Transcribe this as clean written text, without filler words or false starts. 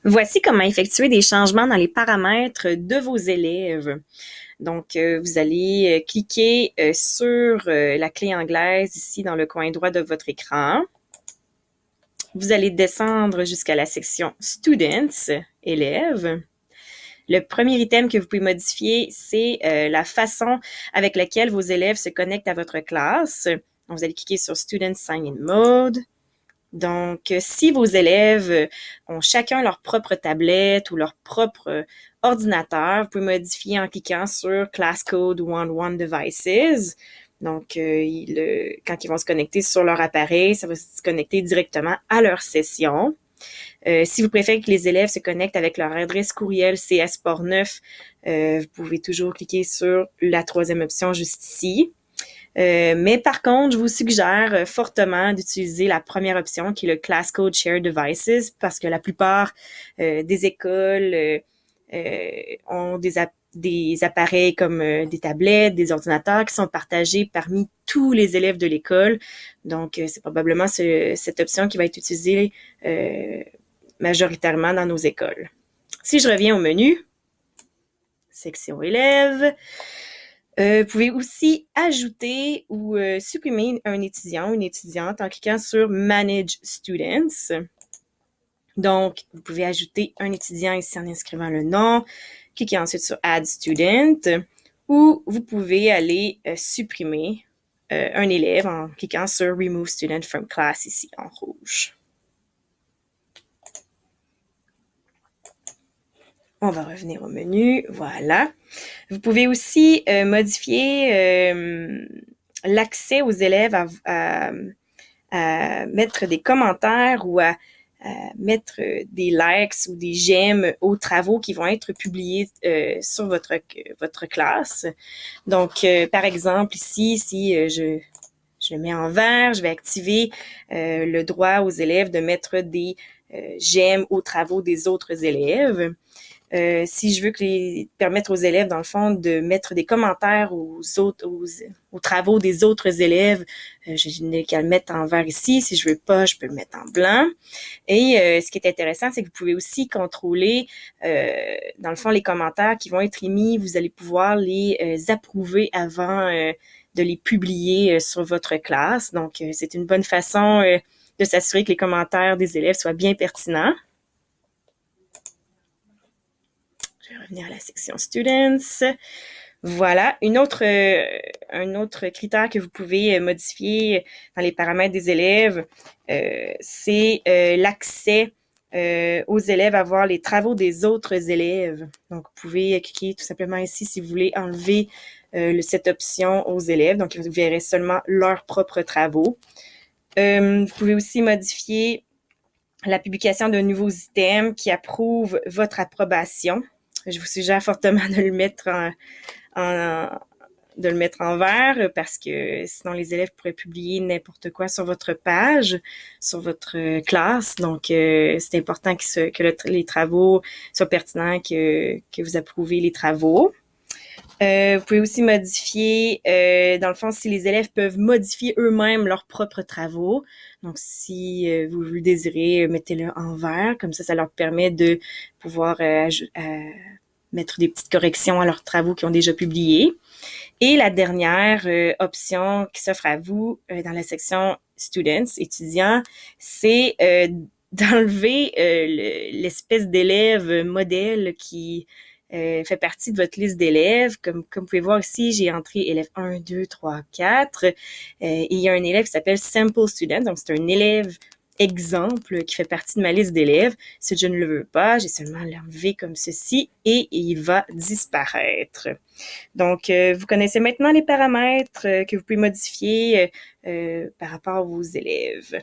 Voici comment effectuer des changements dans les paramètres de vos élèves. Donc, vous allez cliquer sur la clé anglaise ici dans le coin droit de votre écran. Vous allez descendre jusqu'à la section Students, élèves. Le premier item que vous pouvez modifier, c'est la façon avec laquelle vos élèves se connectent à votre classe. Donc, vous allez cliquer sur Student Sign-in Mode. Donc, si vos élèves ont chacun leur propre tablette ou leur propre ordinateur, vous pouvez modifier en cliquant sur Class Code One Devices. Donc, quand ils vont se connecter sur leur appareil, ça va se connecter directement à leur session. Si vous préférez que les élèves se connectent avec leur adresse courriel CS-Port9, vous pouvez toujours cliquer sur la troisième option juste ici. Mais par contre, je vous suggère fortement d'utiliser la première option qui est le Class Code Shared Devices parce que la plupart des écoles ont des appareils comme des tablettes, des ordinateurs qui sont partagés parmi tous les élèves de l'école. Donc, c'est probablement cette option qui va être utilisée majoritairement dans nos écoles. Si je reviens au menu, section élèves, vous pouvez aussi ajouter ou supprimer un étudiant ou une étudiante en cliquant sur Manage Students. Donc, vous pouvez ajouter un étudiant ici en inscrivant le nom, cliquez ensuite sur Add Student ou vous pouvez aller supprimer un élève en cliquant sur Remove Student from Class ici en rouge. On va revenir au menu, voilà. Vous pouvez aussi modifier l'accès aux élèves à mettre des commentaires ou à mettre des likes ou des j'aime aux travaux qui vont être publiés sur votre classe. Donc, par exemple, ici, si je le mets en vert, je vais activer le droit aux élèves de mettre des j'aime aux travaux des autres élèves. Si je veux permettre aux élèves, dans le fond, de mettre des commentaires aux travaux des autres élèves, je n'ai qu'à le mettre en vert ici. Si je veux pas, je peux le mettre en blanc. Et ce qui est intéressant, c'est que vous pouvez aussi contrôler, dans le fond, les commentaires qui vont être émis. Vous allez pouvoir les approuver avant de les publier sur votre classe. Donc, c'est une bonne façon de s'assurer que les commentaires des élèves soient bien pertinents. Je vais revenir à la section Students. Voilà. Un autre critère que vous pouvez modifier dans les paramètres des élèves, c'est l'accès aux élèves à voir les travaux des autres élèves. Donc, vous pouvez cliquer tout simplement ici si vous voulez enlever cette option aux élèves. Donc, vous verrez seulement leurs propres travaux. Vous pouvez aussi modifier la publication de nouveaux items qui approuvent votre approbation. Je vous suggère fortement de le mettre en vert parce que sinon les élèves pourraient publier n'importe quoi sur votre page, sur votre classe. Donc, c'est important que les travaux soient pertinents, que vous approuvez les travaux. Vous pouvez aussi modifier, dans le fond, si les élèves peuvent modifier eux-mêmes leurs propres travaux. Donc, si vous le désirez, mettez-le en vert. Comme ça leur permet de pouvoir mettre des petites corrections à leurs travaux qu'ils ont déjà publiés. Et la dernière option qui s'offre à vous dans la section Students, étudiants, c'est d'enlever l'espèce d'élève modèle qui fait partie de votre liste d'élèves. Comme vous pouvez voir ici, j'ai entré élève 1, 2, 3, 4. Et il y a un élève qui s'appelle Sample Student. Donc, c'est un élève exemple qui fait partie de ma liste d'élèves. Si je ne le veux pas, j'ai seulement l'enlever comme ceci et il va disparaître. Donc, vous connaissez maintenant les paramètres que vous pouvez modifier par rapport à vos élèves.